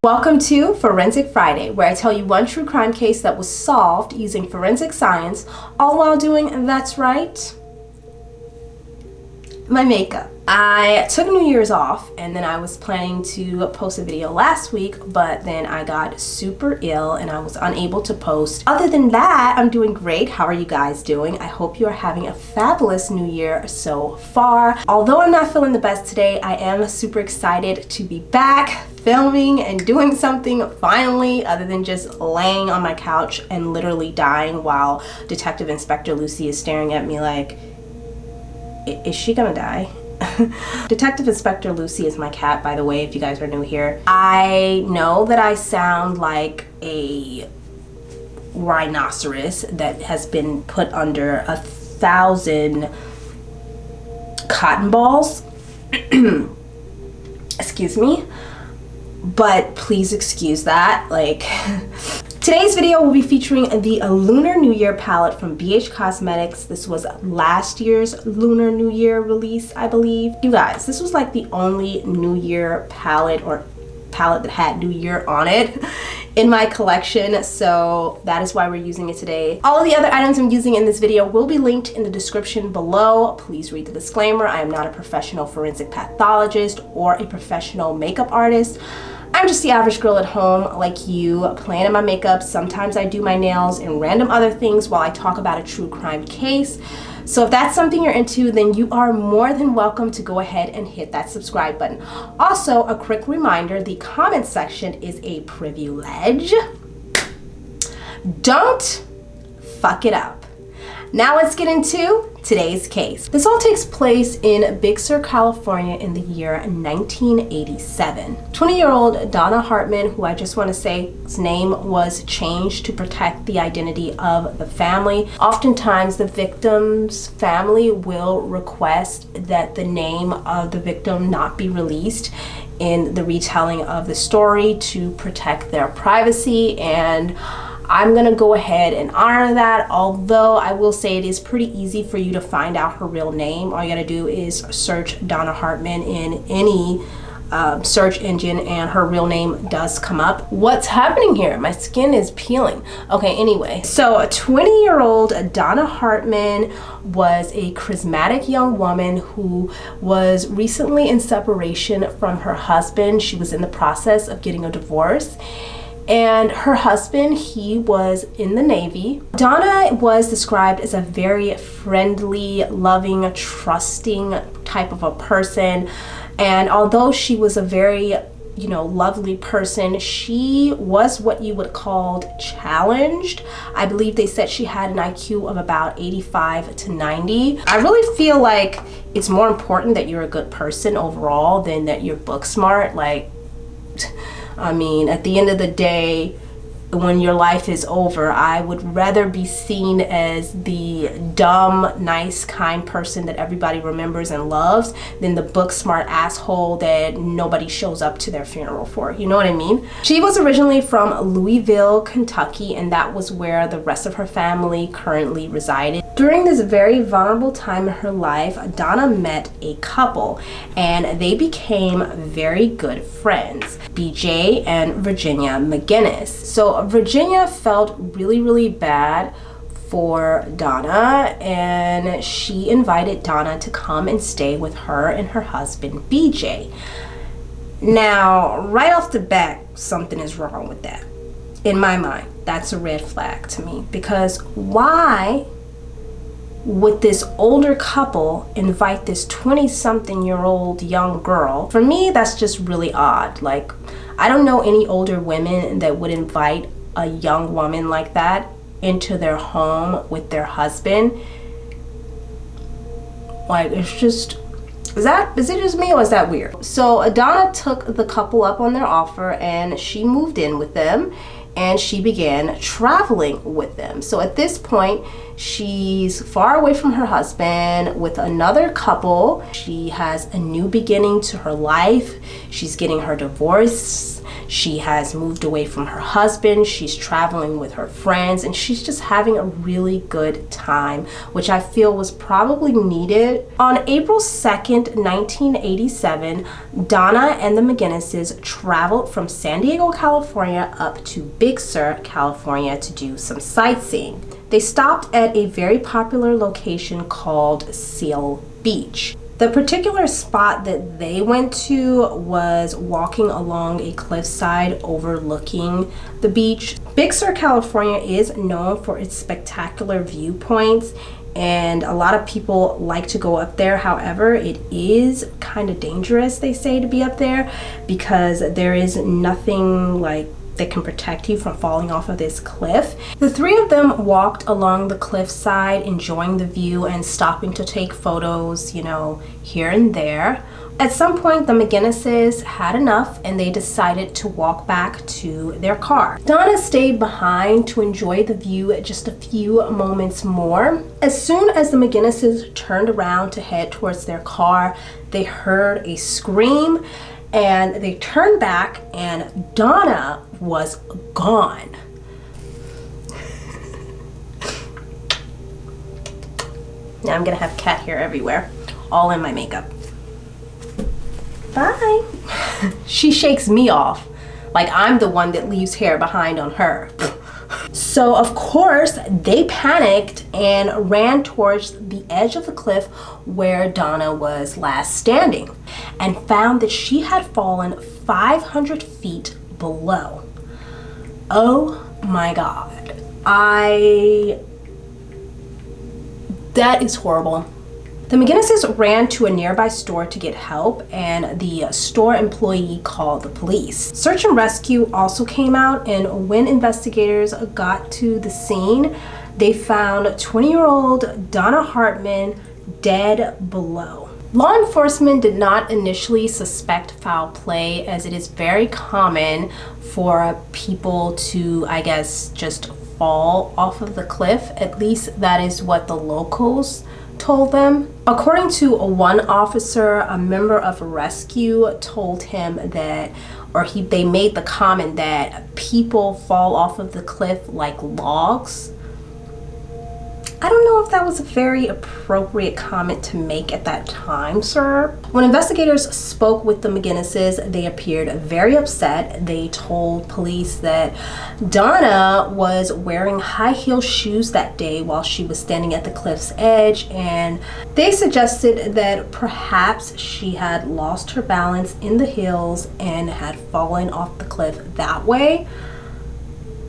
Welcome to Forensic Friday, where I tell you one true crime case that was solved using forensic science, all while doing, that's right, my makeup. I took New Year's off and then I was planning to post a video last week, but then I got super ill and I was unable to post. Other than that, I'm doing great. How are you guys doing? I hope you are having a fabulous new year so far. Although I'm not feeling the best today, I am super excited to be back filming and doing something finally, other than just laying on my couch and literally dying while Detective Inspector Lucy is staring at me like, is she gonna die? Detective Inspector Lucy is my cat, by the way, if you guys are new here. I know that I sound like a rhinoceros that has been put under 1,000 cotton balls. Excuse me. But please excuse that. Like, today's video will be featuring the Lunar New Year palette from BH Cosmetics. This was last year's Lunar New Year release, I believe. You guys, this was like the only New Year palette or palette that had New Year on it in my collection, so that is why we're using it today. All of the other items I'm using in this video will be linked in the description below. Please read the disclaimer. I am not a professional forensic pathologist or a professional makeup artist. I'm just the average girl at home like you, planning my makeup. Sometimes I do my nails and random other things while I talk about a true crime case. So if that's something you're into, then you are more than welcome to go ahead and hit that subscribe button. Also, a quick reminder, the comment section is a privilege. Don't fuck it up. Now let's get into today's case. This all takes place in Big Sur, California in the year 1987. 20-year-old Donna Hartman, who I just want to say his name was changed to protect the identity of the family. Oftentimes the victim's family will request that the name of the victim not be released in the retelling of the story to protect their privacy, and I'm gonna go ahead and honor that, although I will say it is pretty easy for you to find out her real name. All you gotta do is search Donna Hartman in any search engine and her real name does come up. What's happening here? My skin is peeling. Okay, anyway, so a 20-year-old Donna Hartman was a charismatic young woman who was recently in separation from her husband. She was in the process of getting a divorce. And her husband, he was in the Navy. Donna was described as a very friendly, loving, trusting type of a person. And although she was a very, lovely person, she was what you would call challenged. I believe they said she had an IQ of about 85 to 90. I really feel like it's more important that you're a good person overall than that you're book smart. Like, I mean, at the end of the day, when your life is over, I would rather be seen as the dumb, nice, kind person that everybody remembers and loves than the book smart asshole that nobody shows up to their funeral for. You know what I mean? She was originally from Louisville, Kentucky, and that was where the rest of her family currently resided. During this very vulnerable time in her life, Donna met a couple and they became very good friends, BJ and Virginia McGinnis. So Virginia felt really, really bad for Donna, and she invited Donna to come and stay with her and her husband, BJ. Now, right off the bat, something is wrong with that. In my mind, that's a red flag to me, because why would this older couple invite this 20-something-year-old young girl? For me, that's just really odd. Like, I don't know any older women that would invite a young woman like that into their home with their husband. Like, it's just, is it just me or is that weird? So Donna took the couple up on their offer and she moved in with them and she began traveling with them. So at this point, she's far away from her husband with another couple. She has a new beginning to her life. She's getting her divorce. She has moved away from her husband, she's traveling with her friends, and she's just having a really good time, which I feel was probably needed. On April 2nd, 1987, Donna and the McGinnises traveled from San Diego, California up to Big Sur, California to do some sightseeing. They stopped at a very popular location called Seal Beach. The particular spot that they went to was walking along a cliffside overlooking the beach. Big Sur, California is known for its spectacular viewpoints, and a lot of people like to go up there. However, it is kind of dangerous, they say, to be up there because there is nothing like that can protect you from falling off of this cliff. The three of them walked along the cliffside, enjoying the view and stopping to take photos, you know, here and there. At some point, the McGinnises had enough and they decided to walk back to their car. Donna stayed behind to enjoy the view just a few moments more. As soon as the McGinnises turned around to head towards their car, they heard a scream and they turned back and Donna was gone. Now I'm gonna have cat hair everywhere, all in my makeup. Bye. She shakes me off like I'm the one that leaves hair behind on her. So of course they panicked and ran towards the edge of the cliff where Donna was last standing and found that she had fallen 500 feet below. Oh my God. That is horrible. The McGinnises ran to a nearby store to get help, and the store employee called the police. Search and rescue also came out, and when investigators got to the scene, they found 20-year-old Donna Hartman dead below. Law enforcement did not initially suspect foul play, as it is very common for people to, I guess, just fall off of the cliff. At least that is what the locals told them. According to one officer, a member of rescue told him that, they made the comment that people fall off of the cliff like logs. I don't know if that was a very appropriate comment to make at that time, sir. When investigators spoke with the McGinnises, they appeared very upset. They told police that Donna was wearing high heel shoes that day while she was standing at the cliff's edge, and they suggested that perhaps she had lost her balance in the hills and had fallen off the cliff that way.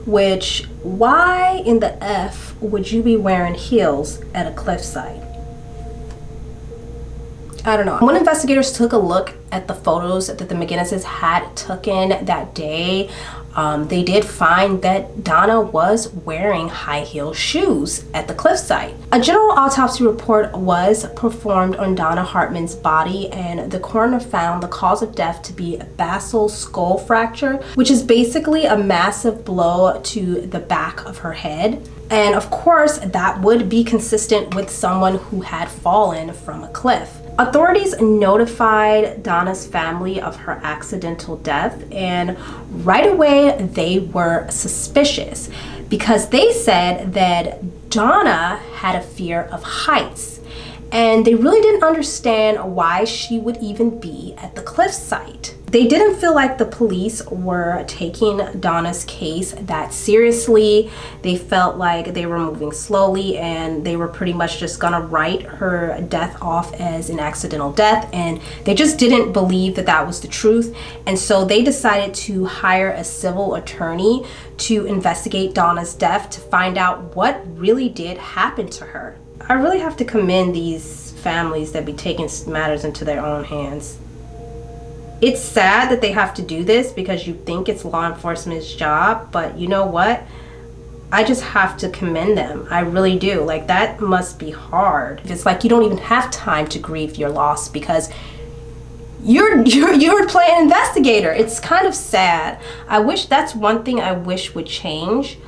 Which, why in the F would you be wearing heels at a cliffside? I don't know. When investigators took a look at the photos that the McGinnises had taken that day, they did find that Donna was wearing high heel shoes at the cliffside. A general autopsy report was performed on Donna Hartman's body, and the coroner found the cause of death to be a basal skull fracture, which is basically a massive blow to the back of her head. And of course, that would be consistent with someone who had fallen from a cliff. Authorities notified Donna's family of her accidental death, and right away they were suspicious because they said that Donna had a fear of heights, and they really didn't understand why she would even be at the cliffside. They didn't feel like the police were taking Donna's case that seriously. They felt like they were moving slowly and they were pretty much just gonna write her death off as an accidental death, and they just didn't believe that that was the truth. And so they decided to hire a civil attorney to investigate Donna's death to find out what really did happen to her. I really have to commend these families that be taking matters into their own hands. It's sad that they have to do this because you think it's law enforcement's job, but you know what? I just have to commend them. I really do. Like, that must be hard. It's like you don't even have time to grieve your loss because you're playing investigator. It's kind of sad. I wish that's one thing I wish would change.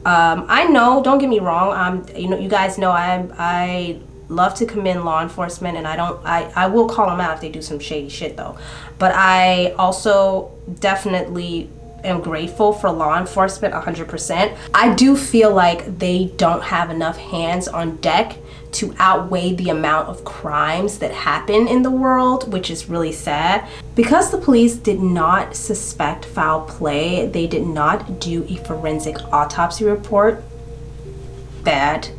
I know, don't get me wrong. You guys know I love to commend law enforcement, and I will call them out if they do some shady shit though. But I also definitely am grateful for law enforcement 100%. I do feel like they don't have enough hands on deck to outweigh the amount of crimes that happen in the world, which is really sad. Because the police did not suspect foul play, they did not do a forensic autopsy report. Bad.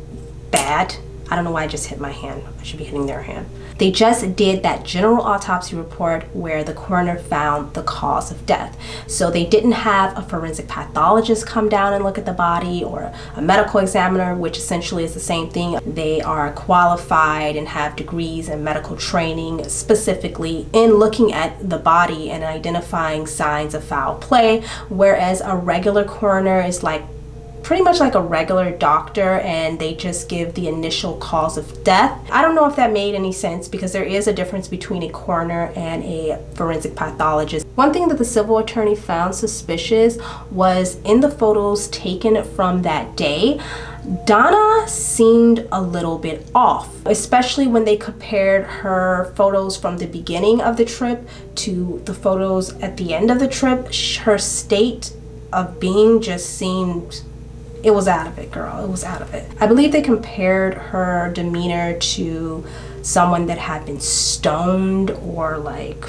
I don't know why I just hit my hand. I should be hitting their hand. They just did that general autopsy report where the coroner found the cause of death. So they didn't have a forensic pathologist come down and look at the body, or a medical examiner, which essentially is the same thing. They are qualified and have degrees in medical training, specifically in looking at the body and identifying signs of foul play, whereas a regular coroner is like pretty much like a regular doctor, and they just give the initial cause of death. I don't know if that made any sense, because there is a difference between a coroner and a forensic pathologist. One thing that the civil attorney found suspicious was in the photos taken from that day, Donna seemed a little bit off, especially when they compared her photos from the beginning of the trip to the photos at the end of the trip. Her state of being just seemed, it was out of it, girl. It was out of it. I believe they compared her demeanor to someone that had been stoned, or like,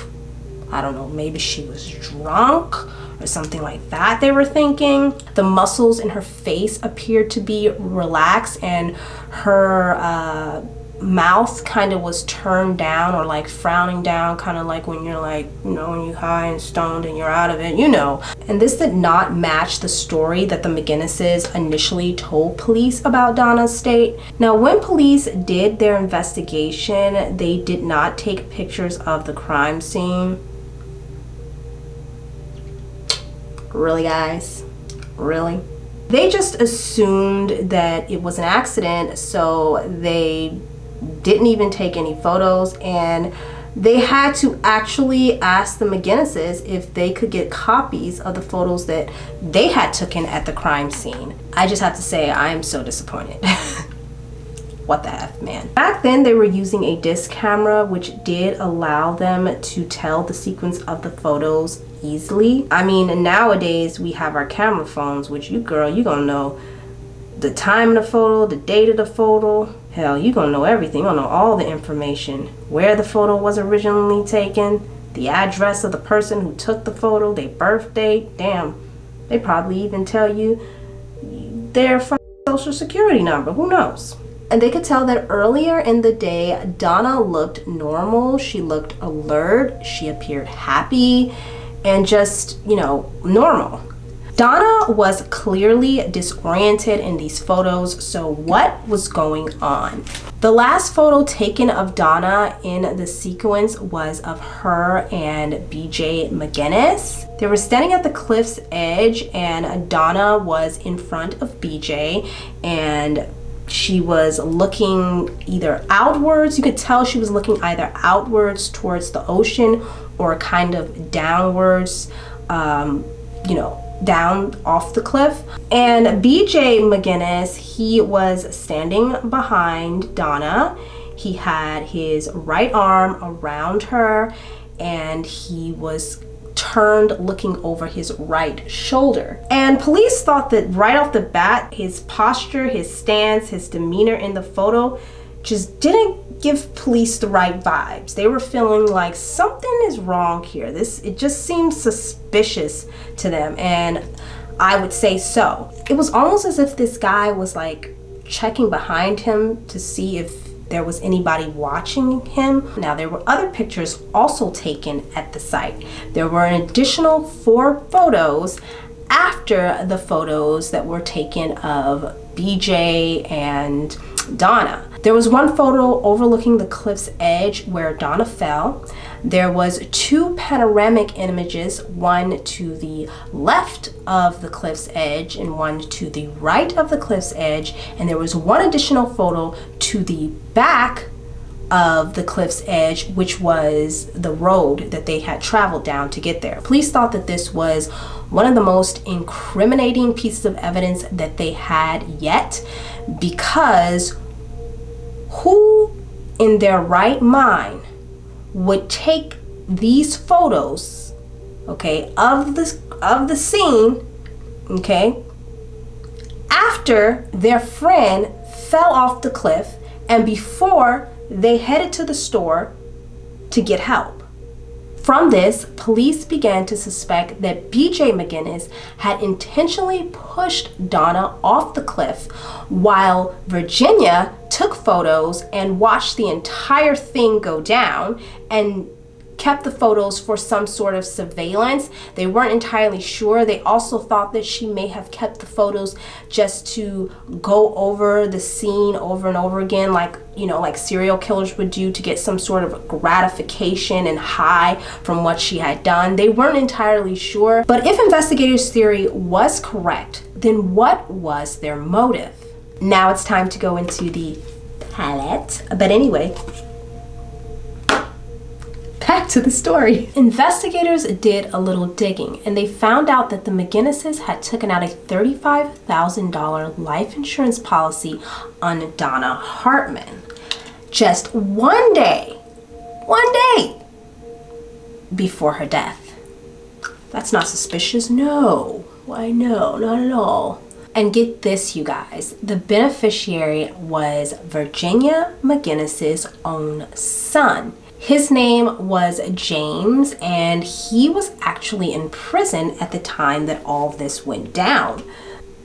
I don't know, maybe she was drunk or something like that, they were thinking. The muscles in her face appeared to be relaxed, and her mouth kind of was turned down, or like frowning down, kind of like when you're like, you know, when you're high and stoned and you're out of it, you know. And this did not match the story that the McGinnises initially told police about Donna's state. Now, when police did their investigation, they did not take pictures of the crime scene. Really, guys? Really? They just assumed that it was an accident, so they didn't even take any photos, and they had to actually ask the McGinnises if they could get copies of the photos that they had taken at the crime scene. I just have to say, I am so disappointed. What the F, man. Back then, they were using a disc camera, which did allow them to tell the sequence of the photos easily. I mean, nowadays we have our camera phones, which you gonna know the time of the photo, the date of the photo. Hell, you gonna know everything. You're gonna know all the information. Where the photo was originally taken, the address of the person who took the photo, their birth date. Damn, they probably even tell you their social security number. Who knows? And they could tell that earlier in the day, Donna looked normal. She looked alert. She appeared happy and just, you know, normal. Donna was clearly disoriented in these photos, so what was going on? The last photo taken of Donna in the sequence was of her and BJ McGinnis. They were standing at the cliff's edge, and Donna was in front of BJ, and she was looking either outwards. You could tell she was looking either outwards towards the ocean, or kind of downwards, you know, down off the cliff. And BJ McGinnis, he was standing behind Donna. He had his right arm around her, and he was turned looking over his right shoulder. And police thought that right off the bat, his posture, his stance, his demeanor in the photo just didn't give police the right vibes. They were feeling like something is wrong here. It just seemed suspicious to them, and I would say so. It was almost as if this guy was like checking behind him to see if there was anybody watching him. Now, there were other pictures also taken at the site. There were an additional 4 photos after the photos that were taken of BJ and Donna. There was one photo overlooking the cliff's edge where Donna fell. There was 2 panoramic images, one to the left of the cliff's edge and one to the right of the cliff's edge, and there was one additional photo to the back of the cliff's edge, which was the road that they had traveled down to get there. Police thought that this was one of the most incriminating pieces of evidence that they had yet, because who in their right mind would take these photos okay, of the scene, okay, after their friend fell off the cliff and before they headed to the store to get help. From this, police began to suspect that BJ McGinnis had intentionally pushed Donna off the cliff while Virginia took photos and watched the entire thing go down and kept the photos for some sort of surveillance. They weren't entirely sure. They also thought that she may have kept the photos just to go over the scene over and over again, like, you know, like serial killers would do, to get some sort of gratification and high from what she had done. They weren't entirely sure. But if investigators' theory was correct, then what was their motive? Now it's time to go into the palette. But anyway, back to the story. Investigators did a little digging and they found out that the McGinnises had taken out a $35,000 life insurance policy on Donna Hartman just one day before her death. That's not suspicious? No. Why, no, not at all. And get this, you guys, the beneficiary was Virginia McGinnis's own son. His name was James, and he was actually in prison at the time that all this went down.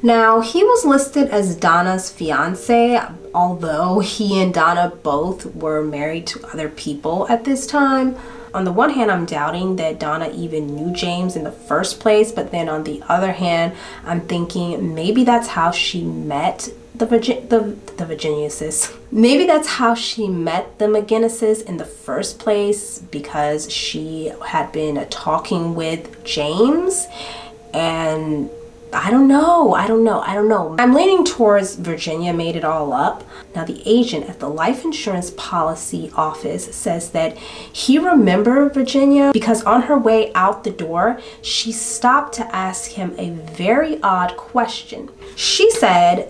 Now, he was listed as Donna's fiance, although he and Donna both were married to other people at this time. On the one hand, I'm doubting that Donna even knew James in the first place, but then on the other hand, I'm thinking maybe that's how she met the Virginiases. Maybe that's how she met the McGinnises in the first place, because she had been talking with James, and I don't know. I'm leaning towards Virginia made it all up. Now, the agent at the life insurance policy office says that he remembered Virginia because on her way out the door, she stopped to ask him a very odd question. She said,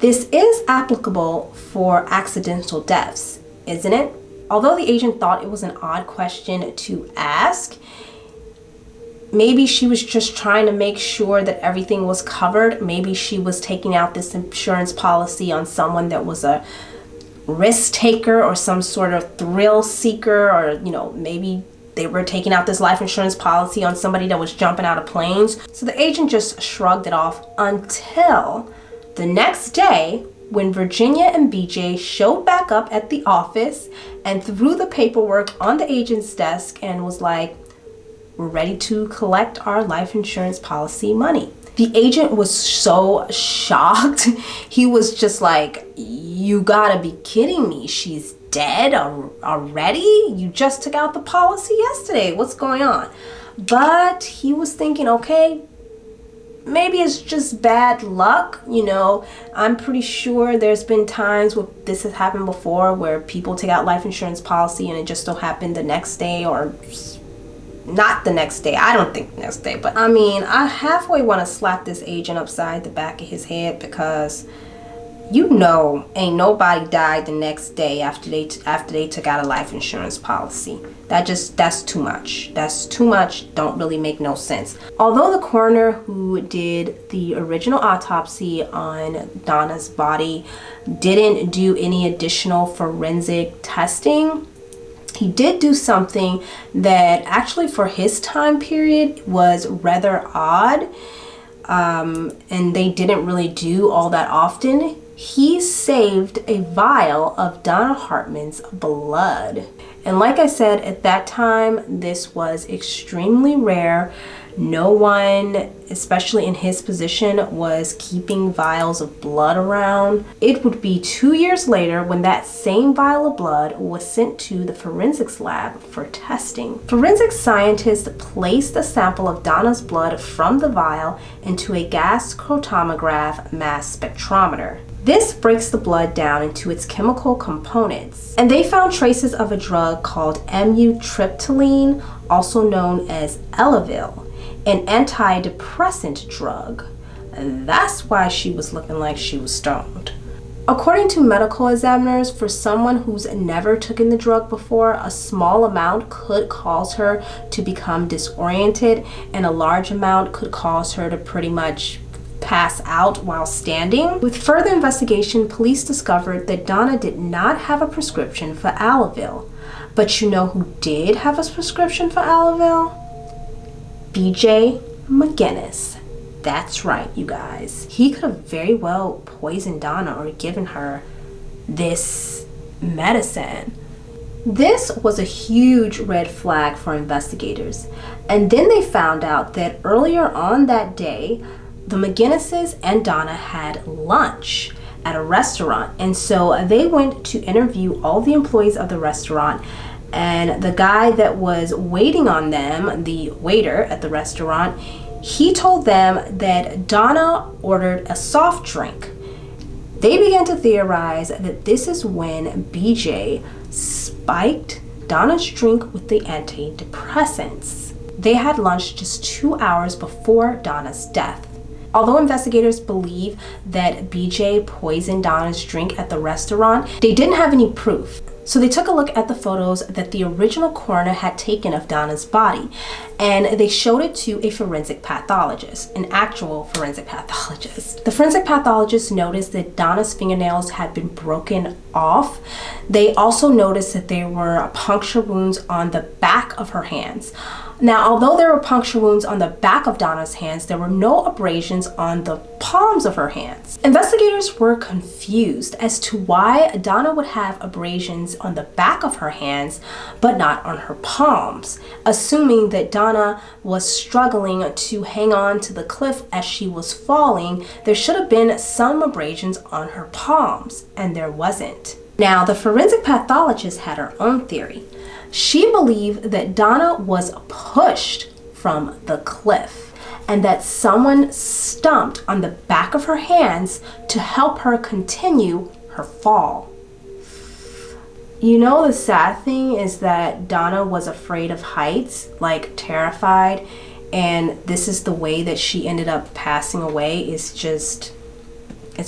"This is applicable for accidental deaths, isn't it?" Although the agent thought it was an odd question to ask, maybe she was just trying to make sure that everything was covered. Maybe she was taking out this insurance policy on someone that was a risk taker or some sort of thrill seeker, or, you know, maybe they were taking out this life insurance policy on somebody that was jumping out of planes. So the agent just shrugged it off until the next day, when Virginia and BJ showed back up at the office and threw the paperwork on the agent's desk and was like, "We're ready to collect our life insurance policy money." The agent was so shocked. He was just like, "You gotta be kidding me. She's dead already? You just took out the policy yesterday. What's going on?" But he was thinking, okay, maybe it's just bad luck. You know, I'm pretty sure there's been times where this has happened before, where people take out life insurance policy and it just don't happen the next day, or not the next day. I don't think the next day, but I mean, I halfway want to slap this agent upside the back of his head, because you know, ain't nobody died the next day after they took out a life insurance policy. That's too much. That's too much. Don't really make no sense. Although the coroner who did the original autopsy on Donna's body didn't do any additional forensic testing, he did do something that actually for his time period was rather odd, and they didn't really do all that often. He saved a vial of Donna Hartman's blood. And like I said, at that time, this was extremely rare. No one, especially in his position, was keeping vials of blood around. It would be 2 years later when that same vial of blood was sent to the forensics lab for testing. Forensic scientists placed a sample of Donna's blood from the vial into a gas chromatograph mass spectrometer. This breaks the blood down into its chemical components, and they found traces of a drug called amitriptyline, also known as Elavil, an antidepressant drug. And that's why she was looking like she was stoned. According to medical examiners, for someone who's never taken the drug before, a small amount could cause her to become disoriented, and a large amount could cause her to pretty much pass out while standing. With further investigation, police discovered that Donna did not have a prescription for Advil. But you know who did have a prescription for Advil? BJ McGinnis. That's right, you guys. He could have very well poisoned Donna or given her this medicine. This was a huge red flag for investigators. And then they found out that earlier on that day, the McGinnises and Donna had lunch at a restaurant. And so they went to interview all the employees of the restaurant. And the guy that was waiting on them, the waiter at the restaurant, he told them that Donna ordered a soft drink. They began to theorize that this is when BJ spiked Donna's drink with the antidepressants. They had lunch just 2 hours before Donna's death. Although investigators believe that BJ poisoned Donna's drink at the restaurant, they didn't have any proof. So they took a look at the photos that the original coroner had taken of Donna's body, and they showed it to a forensic pathologist, an actual forensic pathologist. The forensic pathologist noticed that Donna's fingernails had been broken off. They also noticed that there were puncture wounds on the back of her hands. Now, although there were puncture wounds on the back of Donna's hands, there were no abrasions on the palms of her hands. Investigators were confused as to why Donna would have abrasions on the back of her hands, but not on her palms, assuming that Donna was struggling to hang on to the cliff as she was falling. There should have been some abrasions on her palms, and there wasn't. Now, the forensic pathologist had her own theory. She believed that Donna was pushed from the cliff and that someone stomped on the back of her hands to help her continue her fall. You know, the sad thing is that Donna was afraid of heights, like terrified, and this is the way that she ended up passing away. It's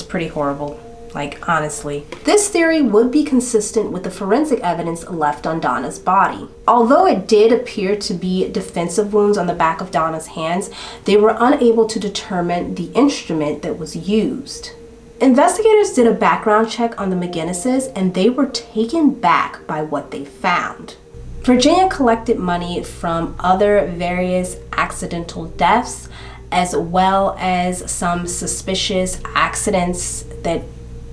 pretty horrible. Like, honestly. This theory would be consistent with the forensic evidence left on Donna's body. Although it did appear to be defensive wounds on the back of Donna's hands, they were unable to determine the instrument that was used. Investigators did a background check on the McGinnises, and they were taken back by what they found. Virginia collected money from other various accidental deaths, as well as some suspicious accidents that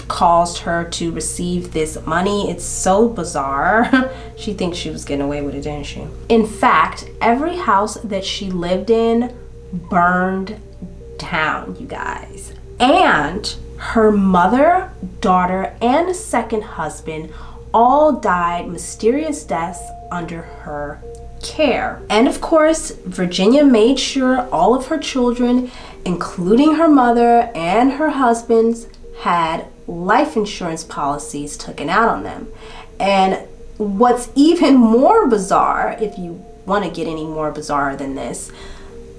caused her to receive this money. It's so bizarre. She thinks she was getting away with it, didn't she? In fact, every house that she lived in burned down, you guys. And her mother, daughter, and second husband all died mysterious deaths under her care. And of course, Virginia made sure all of her children, including her mother and her husbands, had life insurance policies taken out on them. And what's even more bizarre, if you want to get any more bizarre than this,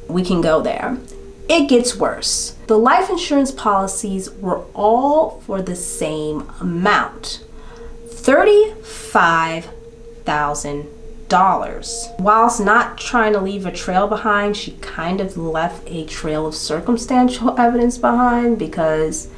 we can go there. It gets worse. The life insurance policies were all for the same amount, $35,000. Whilst not trying to leave a trail behind, she kind of left a trail of circumstantial evidence behind, because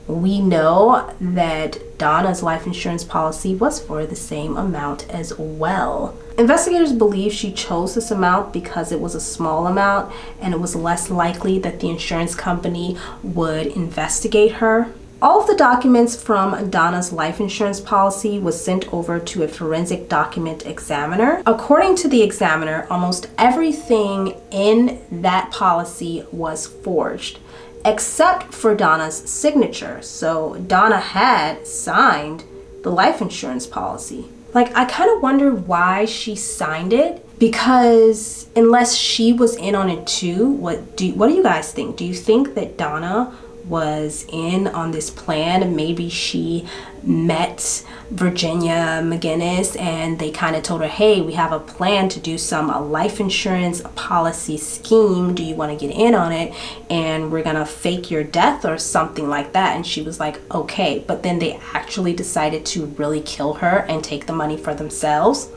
we know that Donna's life insurance policy was for the same amount as well. Investigators believe she chose this amount because it was a small amount and it was less likely that the insurance company would investigate her. All of the documents from Donna's life insurance policy was sent over to a forensic document examiner. According to the examiner, almost everything in that policy was forged, except for Donna's signature. So Donna had signed the life insurance policy. Like, I kind of wonder why she signed it, because unless she was in on it too, what do you guys think? Do you think that Donna was in on this plan. Maybe she met Virginia McGinnis and they kind of told her, hey, we have a plan to do some life insurance policy scheme. Do you want to get in on it? And we're gonna fake your death or something like that. And she was like, okay. But then they actually decided to really kill her and take the money for themselves.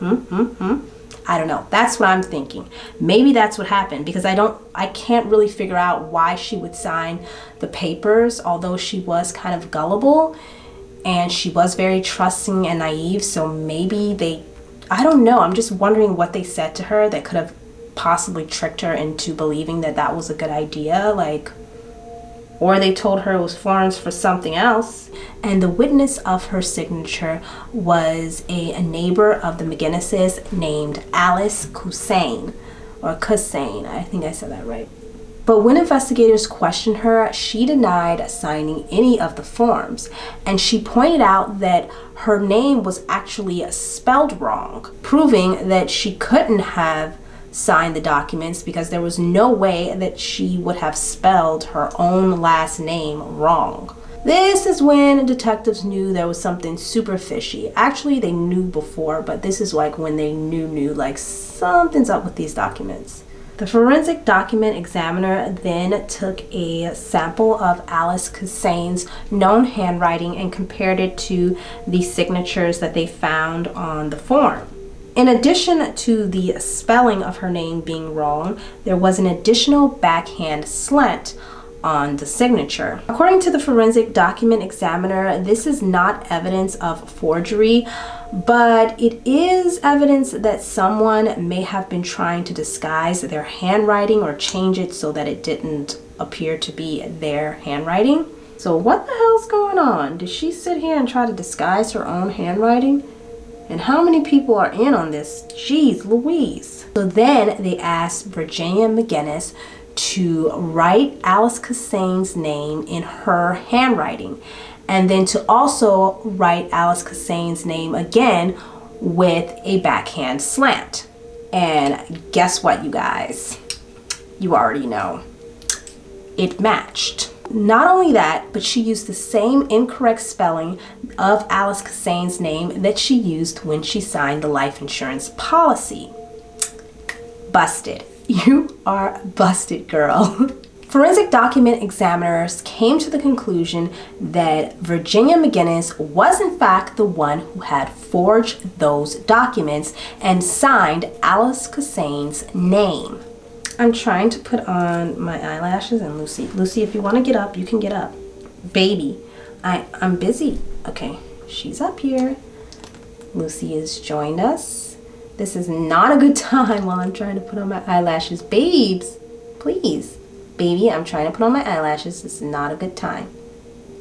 I don't know. That's what I'm thinking. Maybe that's what happened, because I can't really figure out why she would sign the papers, although she was kind of gullible and she was very trusting and naive. So maybe I don't know. I'm just wondering what they said to her that could have possibly tricked her into believing that that was a good idea. Or they told her it was Florence for something else. And the witness of her signature was a neighbor of the McGinnises named Alice Kusain, or Kusain, I think I said that right. But when investigators questioned her, she denied signing any of the forms. And she pointed out that her name was actually spelled wrong, proving that she couldn't have signed the documents because there was no way that she would have spelled her own last name wrong. This is when detectives knew there was something super fishy. Actually, they knew before, but this is like when they knew like something's up with these documents. The forensic document examiner then took a sample of Alice Kusain's known handwriting and compared it to the signatures that they found on the form. In addition to the spelling of her name being wrong, there was an additional backhand slant on the signature. According to the forensic document examiner, this is not evidence of forgery, but it is evidence that someone may have been trying to disguise their handwriting or change it so that it didn't appear to be their handwriting. So what the hell's going on? Did she sit here and try to disguise her own handwriting? And how many people are in on this? Jeez Louise. So then they asked Virginia McGinnis to write Alice Kusain's name in her handwriting, and then to also write Alice Kusain's name again with a backhand slant. And guess what, you guys? You already know. It matched. Not only that, but she used the same incorrect spelling of Alice Kusain's name that she used when she signed the life insurance policy. Busted. You are busted, girl. Forensic document examiners came to the conclusion that Virginia McGinnis was in fact the one who had forged those documents and signed Alice Kusain's name. I'm trying to put on my eyelashes, and Lucy, if you want to get up, you can get up. Baby, I'm busy. Okay, she's up here. Lucy has joined us. This is not a good time while I'm trying to put on my eyelashes. Babes, please. Baby, I'm trying to put on my eyelashes. This is not a good time.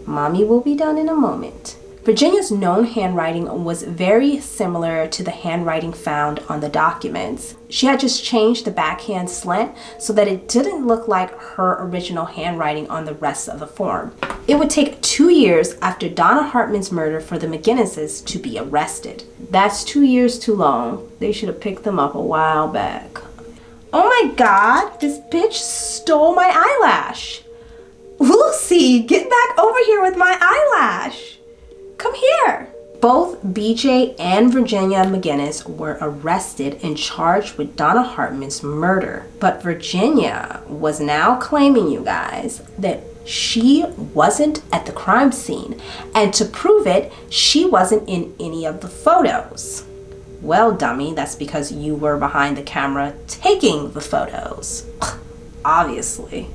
Mommy will be done in a moment. Virginia's known handwriting was very similar to the handwriting found on the documents. She had just changed the backhand slant so that it didn't look like her original handwriting on the rest of the form. It would take 2 years after Donna Hartman's murder for the McGinnises to be arrested. That's 2 years too long. They should have picked them up a while back. Oh my God, this bitch stole my eyelash. Lucy, get back over here with my eyelash. Come here. Both BJ and Virginia McGinnis were arrested and charged with Donna Hartman's murder. But Virginia was now claiming, you guys, that she wasn't at the crime scene. And to prove it, she wasn't in any of the photos. Well, dummy, that's because you were behind the camera taking the photos. Obviously.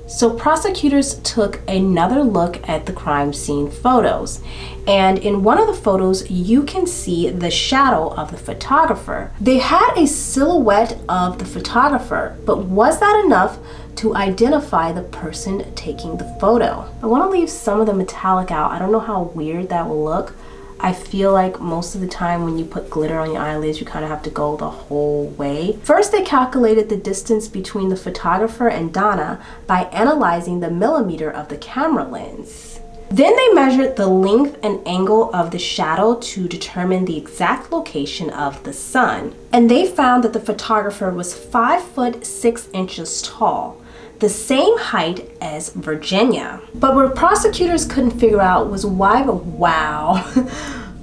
So prosecutors took another look at the crime scene photos, and in one of the photos you can see the shadow of the photographer. They had a silhouette of the photographer, but was that enough to identify the person taking the photo? I want to leave some of the metallic out. I don't know how weird that will look. I feel like most of the time when you put glitter on your eyelids, you kind of have to go the whole way. First, they calculated the distance between the photographer and Donna by analyzing the millimeter of the camera lens. Then they measured the length and angle of the shadow to determine the exact location of the sun. And they found that the photographer was 5'6" tall. the same height as Virginia. But what prosecutors couldn't figure out was why,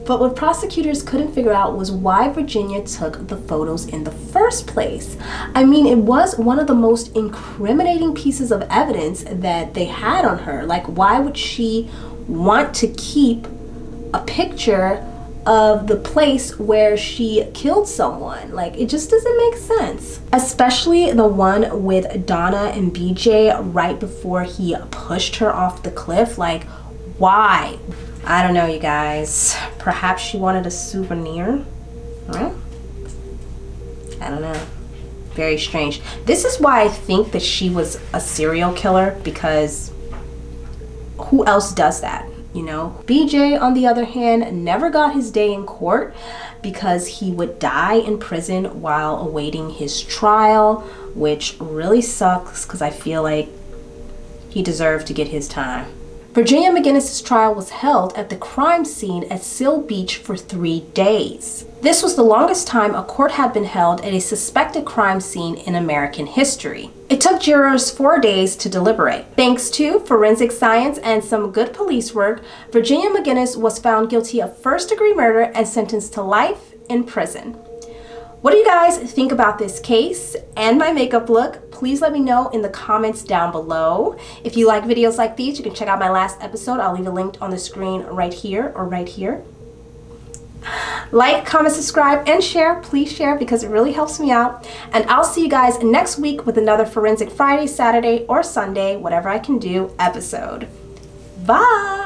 But what prosecutors couldn't figure out was why Virginia took the photos in the first place. I mean, it was one of the most incriminating pieces of evidence that they had on her. Like, why would she want to keep a picture of the place where she killed someone? Like, it just doesn't make sense. Especially the one with Donna and BJ right before he pushed her off the cliff. Like, why? I don't know, you guys. Perhaps she wanted a souvenir? Huh? I don't know. Very strange. This is why I think that she was a serial killer, because who else does that, you know? BJ, on the other hand, never got his day in court because he would die in prison while awaiting his trial, which really sucks because I feel like he deserved to get his time. Virginia McGinnis' trial was held at the crime scene at Seal Beach for 3 days. This was the longest time a court had been held at a suspected crime scene in American history. It took jurors 4 days to deliberate. Thanks to forensic science and some good police work, Virginia McGinnis was found guilty of first-degree murder and sentenced to life in prison. What do you guys think about this case and my makeup look? Please let me know in the comments down below. If you like videos like these, you can check out my last episode. I'll leave a link on the screen right here or right here. Like, comment, subscribe, and share. Please share because it really helps me out. And I'll see you guys next week with another Forensic Friday, Saturday, or Sunday, whatever I can do, episode. Bye!